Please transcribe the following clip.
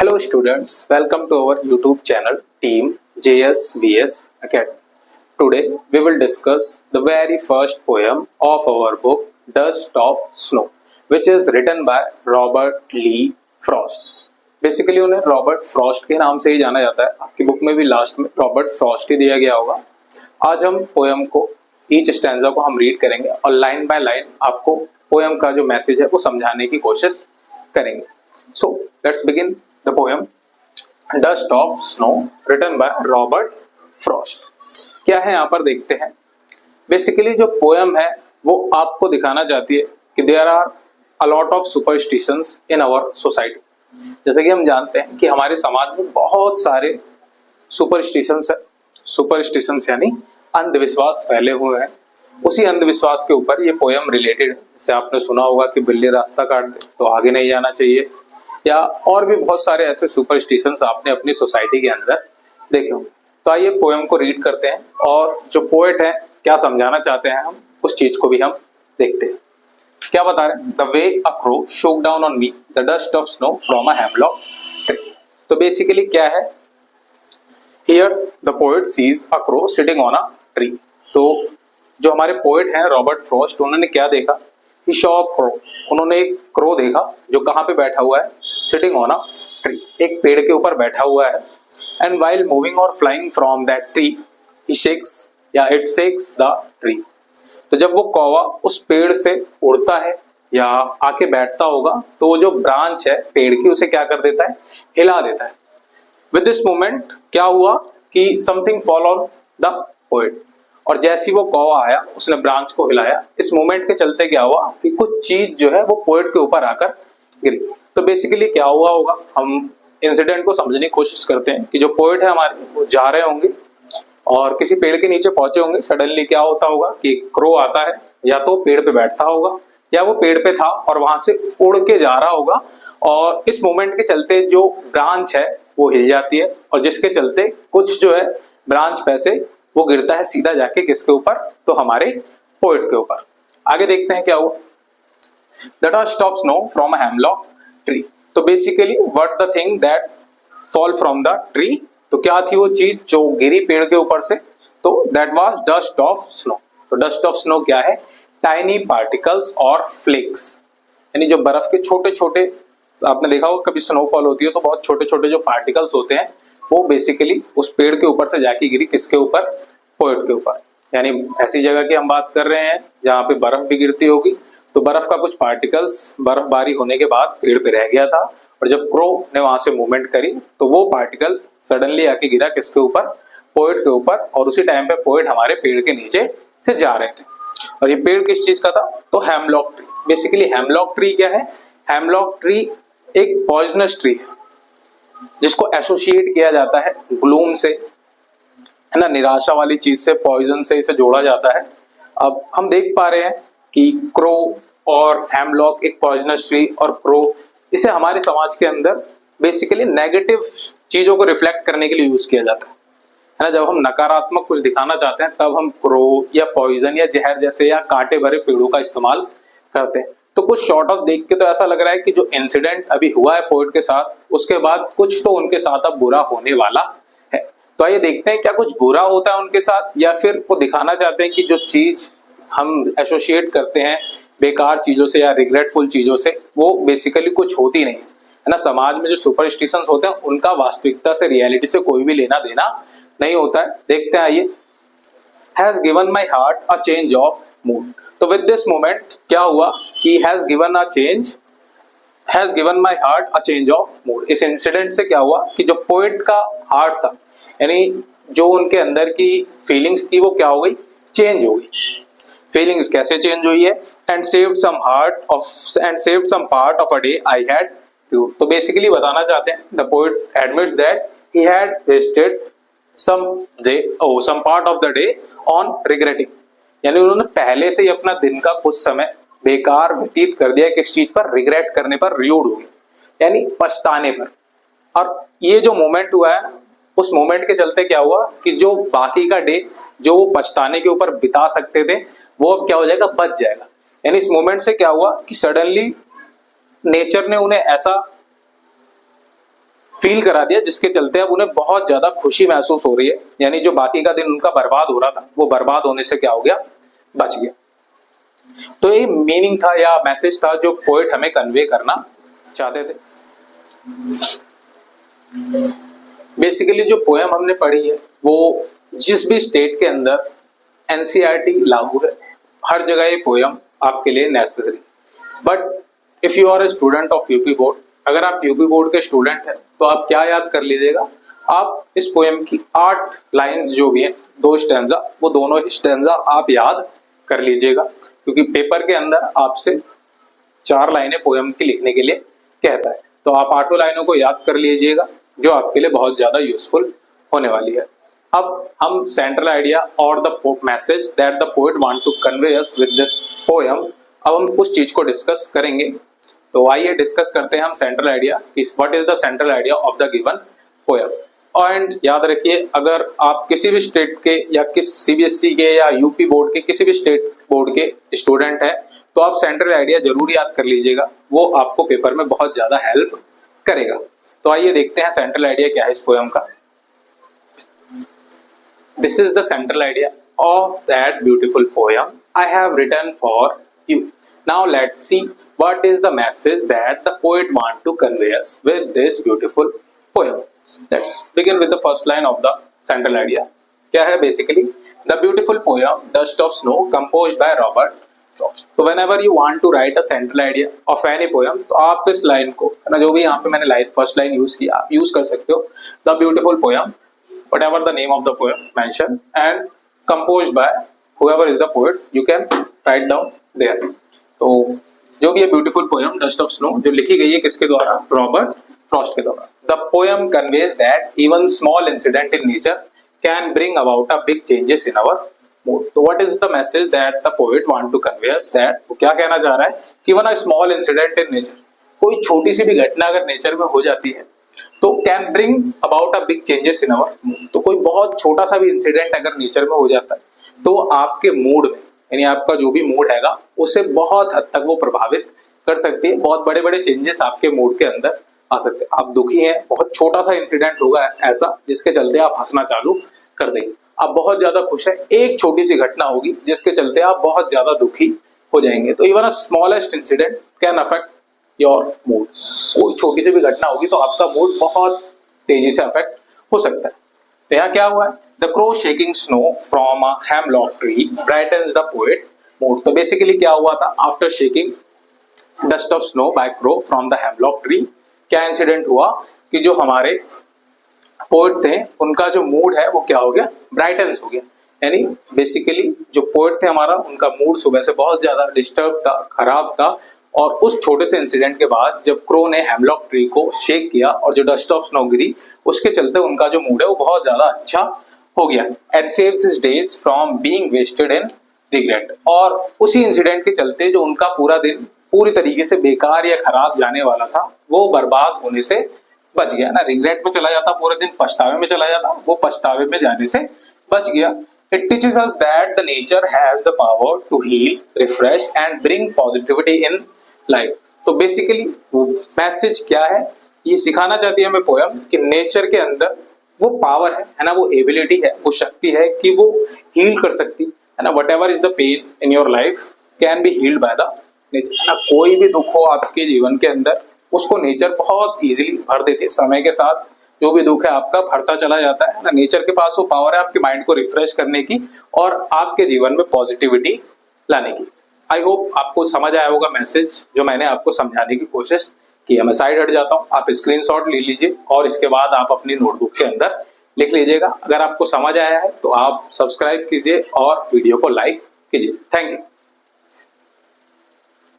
Hello students, welcome to our YouTube channel Team JSBS Academy. Today we will discuss the very first poem of our book Dust of Snow, which is written by Robert Lee Frost. Basically उन्हें Robert Frost के नाम से ही जाना जाता है। आपकी book में भी लास्ट में रॉबर्ट फ्रॉस्ट ही दिया गया होगा। आज हम पोएम को ईच स्टैंजा को हम रीड करेंगे और लाइन बाय लाइन आपको पोएम का जो मैसेज है वो समझाने की कोशिश करेंगे। So let's begin the poem dust of snow written by Robert Frost. क्या है यहाँ पर देखते हैं। बेसिकली जो पोएम है वो आपको दिखाना चाहती है कि there are a lot of superstitions in our society. जैसे कि हम जानते हैं कि हमारे समाज में बहुत सारे सुपरस्टिशंस है। सुपरस्टिशंस यानी अंधविश्वास फैले हुए हैं। उसी अंधविश्वास के ऊपर ये पोएम रिलेटेड है। जैसे आपने सुना होगा कि बिल्ली रास्ता काट दे तो आगे नहीं जाना चाहिए, या और भी बहुत सारे ऐसे सुपरस्टिशंस आपने अपनी सोसाइटी के अंदर देखे होंगे। तो आइए पोएम को रीड करते हैं और जो पोएट है क्या समझाना चाहते हैं हम उस चीज को भी हम देखते हैं। क्या बता रहे हैं। द वे अ क्रो शोक down on me the dust of snow from a hemlock tree. तो बेसिकली क्या है, here the poet sees a crow sitting on a tree. तो जो हमारे पोएट हैं रॉबर्ट फ्रॉस्ट, उन्होंने क्या देखा, ही सॉ अ क्रो। उन्होंने एक क्रो देखा जो कहाँ पे बैठा हुआ है, सिटिंग ऑन अ ट्री, एक पेड़ के ऊपर बैठा हुआ है। एंड व्हाइल मूविंग और flying from that tree he shakes या इट शेक्स द ट्री। तो जब वो कौवा उस पेड़ से उड़ता है या आके बैठता होगा तो वो जो ब्रांच है पेड़ की उसे क्या कर देता है, हिला देता है। विद दिस मोमेंट क्या हुआ कि something fall on the poet. और जैसे ही वो कौवा आया उसने ब्रांच को हिलाया। इस मोमेंट के चलते क्या हुआ कि कुछ चीज जो है वो पोएट के ऊपर आकर गिरी। तो बेसिकली क्या हुआ होगा, हम इंसिडेंट को समझने की कोशिश करते हैं कि जो पोएट है हमारे वो जा रहे होंगे और किसी पेड़ के नीचे पहुंचे होंगे। सडनली क्या होता होगा कि क्रो आता है, या तो पेड़ पे बैठता होगा या वो पेड़ पे था और वहां से उड़ के जा रहा होगा। और इस मोमेंट के चलते जो ब्रांच है वो हिल जाती है और जिसके चलते कुछ जो है ब्रांच पे से वो गिरता है सीधा जाके किसके ऊपर, तो हमारे पोएट के ऊपर। आगे देखते हैं क्या हुआ। The dust of snow from a hemlock tree. तो basically what the thing that fall from the tree. तो क्या थी वो चीज जो गिरी पेड़ के ऊपर से, तो that was dust of snow. तो डस्ट ऑफ स्नो क्या है, टाइनी पार्टिकल्स और फ्लेक्स, यानी जो बर्फ के छोटे छोटे, आपने देखा होगा कभी स्नोफॉल होती है तो बहुत छोटे छोटे जो पार्टिकल्स होते हैं वो बेसिकली उस पेड़ के ऊपर से जाके गिरी किसके ऊपर, पोएट के ऊपर। यानी ऐसी जगह की हम बात कर रहे हैं जहाँ पे बर्फ भी गिरती होगी। तो बर्फ का कुछ पार्टिकल्स बर्फबारी होने के बाद पेड़ पे रह गया था और जब क्रो ने वहां से मूवमेंट करी तो वो पार्टिकल सडनली आके गिरा किसके ऊपर, पोएट के ऊपर। और उसी टाइम पे पोएट हमारे पेड़ के नीचे से जा रहे थे। और ये पेड़ किस चीज का था, तो hemlock tree. Basically hemlock tree क्या है, हेमलॉक ट्री एक पॉइजनस ट्री है जिसको एसोसिएट किया जाता है ग्लूम से, है ना, निराशा वाली चीज से, पॉइजन से इसे जोड़ा जाता है। अब हम देख पा रहे हैं कि क्रो और हेमलॉक एक पॉइजनस ट्री और क्रो, इसे हमारे समाज के अंदर बेसिकली नेगेटिव चीजों को रिफ्लेक्ट करने के लिए यूज किया जाता है ना। जब हम नकारात्मक कुछ दिखाना चाहते हैं तब हम क्रो या पॉइजन या जहर जैसे या कांटे भरे पेड़ों का इस्तेमाल करते हैं। तो कुछ शॉर्ट ऑफ देख के तो ऐसा लग रहा है कि जो इंसिडेंट अभी हुआ है पोएट के साथ उसके बाद कुछ तो उनके साथ अब बुरा होने वाला है। तो आइए देखते हैं क्या कुछ बुरा होता है उनके साथ, या फिर वो दिखाना चाहते हैं कि जो चीज हम एसोसिएट करते हैं बेकार चीजों से या रिग्रेटफुल चीजों से वो बेसिकली कुछ होती नहीं है ना। समाज में जो सुपरस्टिशंस होते हैं उनका वास्तविकता से, रियलिटी से कोई भी लेना देना नहीं होता है। देखते हैं आइए। Has given my heart a change of mood. तो विद दिस मोमेंट क्या हुआ कि has given my heart a change of mood. इस इंसिडेंट से क्या हुआ कि जो पोएट का हार्ट था, यानी जो उनके अंदर की फीलिंग्स थी वो क्या हो गई, चेंज हो गई। फीलिंग्स कैसे चेंज हुई है, and saved some part of a day I had to. तो बेसिकली बताना चाहते हैं the poet admits that he had wasted some part of the day on regretting. यानी उन्होंने पहले से ही अपना दिन का कुछ समय बेकार व्यतीत कर दिया किस चीज पर, रिग्रेट करने पर, रियूड हो गई, यानी पछताने पर। और ये जो मोमेंट हुआ है उस मोमेंट के चलते क्या हुआ कि जो बाकी का डे जो वो पछताने के ऊपर बिता सकते थे वो अब क्या हो जाएगा, बच जाएगा। यानी इस मोमेंट से क्या हुआ कि सडनली नेचर ने उन्हें ऐसा फील करा दिया, जिसके चलते अब उन्हें बहुत ज्यादा खुशी महसूस हो रही है। यानी जो बाकी का दिन उनका बर्बाद हो रहा था वो बर्बाद होने से क्या हो गया, बच गया। तो ये मीनिंग था या मैसेज था जो पोएट हमें कन्वे करना चाहते थे। बेसिकली जो पोएम हमने पढ़ी है वो जिस भी स्टेट के अंदर एनसीईआरटी लागू है, हर जगह ये पोएम आपके लिए necessary. But if you are a student of UP board, अगर आप यूपी बोर्ड के स्टूडेंट हैं तो आप क्या याद कर लीजिएगा, आप इस पोएम की 8 लाइंस जो भी हैं, 2 स्टैंजा, वो दोनों ही स्टैंजा आप याद कर लीजिएगा, क्योंकि पेपर के अंदर आपसे 4 लाइनें पोएम की लिखने के लिए कहता है। तो आप 8 लाइनों को याद कर लीजिएगा, जो आपके लिए बहुत ज्यादा यूजफुल होने वाली है। अब हम सेंट्रल आइडिया और the message that the poet want to convey us with this poem, अब हम उस चीज को डिस्कस करेंगे। तो आइए डिस्कस करते हैं हम central idea, what is the central idea of the given poem. And याद रखिए, अगर आप किसी भी स्टेट के या किस सीबीएसई के या यूपी बोर्ड के किसी भी स्टेट बोर्ड के स्टूडेंट हैं तो आप सेंट्रल आइडिया जरूर याद कर लीजिएगा, वो आपको पेपर में बहुत ज्यादा हेल्प करेगा। तो आइए देखते हैं सेंट्रल आइडिया क्या है इस पोएम का। This is the central idea of that beautiful poem I have written for you. Now let's see what is the message that the poet want to convey us with this beautiful poem. Let's begin with the first line of the central idea. क्या है basically? The beautiful poem Dust of Snow composed by Robert Frost. तो whenever you want to write a central idea of any poem, तो आप इस line को, है ना, जो भी यहाँ पे मैंने लाइन फर्स्ट लाइन यूज की, आप यूज कर सकते हो। The beautiful poem, whatever the name of the poem mentioned, and composed by whoever is the poet, you can write down there. तो जो भी ये beautiful poem dust of snow जो लिखी गई है किसके द्वारा, रॉबर्ट फ्रॉस्ट के द्वारा। The poem conveys that even small incident in nature can bring about a big changes in our mood. तो what is the message that the poet want to convey us, that वो क्या कहना चाह रहा है कि even a small incident in nature, कोई छोटी सी भी घटना अगर नेचर में हो जाती है तो can bring about a big changes in our mood. तो कोई बहुत छोटा सा भी इंसिडेंट अगर नेचर में हो जाता है तो आपके मूड में, यानी आपका जो भी मूड हैगा उसे बहुत हद तक वो प्रभावित कर सकती है। बहुत बड़े बड़े चेंजेस आपके मूड के अंदर आ सकते हैं। आप दुखी हैं, बहुत छोटा सा इंसिडेंट होगा ऐसा जिसके चलते आप हंसना चालू कर देंगे। आप बहुत ज्यादा खुश हैं, एक छोटी सी घटना होगी जिसके चलते आप बहुत ज्यादा दुखी हो जाएंगे। तो even a smallest incident can affect your mood. कोई छोटी सी भी घटना होगी तो आपका मूड बहुत तेजी से अफेक्ट हो सकता है। तो यहाँ क्या हुआ है, The crow shaking snow from a hemlock tree brightens the poet mood. तो बेसिकली क्या हुआ था, after shaking dust of snow by crow from the hemlock tree, क्या इंसिडेंट हुआ कि जो हमारे पोएट थे उनका जो मूड है वो क्या हो गया, ब्राइटन्स हो गया। यानी बेसिकली जो पोएट थे हमारा, उनका मूड सुबह से बहुत ज्यादा डिस्टर्ब था, खराब था, और उस छोटे से इंसिडेंट के बाद जब क्रो ने हेमलॉक ट्री को शेक किया और जो डस्ट ऑफ स्नो गिरी, उसके चलते उनका जो मूड है वो बहुत ज्यादा अच्छा हो गया। And saves his days from being wasted in regret. और उसी इंसिडेंट के चलते जो उनका पूरा दिन पूरी तरीके से बेकार या खराब जाने वाला था वो बर्बाद होने से बच गया ना। रिग्रेट में चला जाता, पूरे दिन पछतावे में चला जाता, वो पछतावे में जाने से बच गया। It teaches us that the nature has the power to heal, refresh and bring positivity in life. तो बेसिकली मैसेज क्या है, ये सिखाना चाहती है हमें पोएम कि नेचर के अंदर वो पावर है ना, वो एबिलिटी है, वो शक्ति है कि वो हील कर सकती है ना। What ever is the pain in your life can be healed by the nature, है ना। कोई भी दुख हो आपके जीवन के अंदर उसको नेचर बहुत इजीली भर देती है। समय के साथ जो भी दुख है आपका भरता चला जाता है ना। नेचर के पास वो पावर है आपके माइंड को रिफ्रेश करने की और आपके जीवन में पॉजिटिविटी लाने की। आई होप आपको समझ आया होगा मैसेज जो मैंने आपको समझाने की कोशिश की है। मैं साइड हट जाता हूँ, आप स्क्रीनशॉट ले लीजिए और इसके बाद आप अपनी नोटबुक के अंदर लिख लीजिएगा। अगर आपको समझ आया है तो आप सब्सक्राइब कीजिए और वीडियो को लाइक कीजिए। Thank you.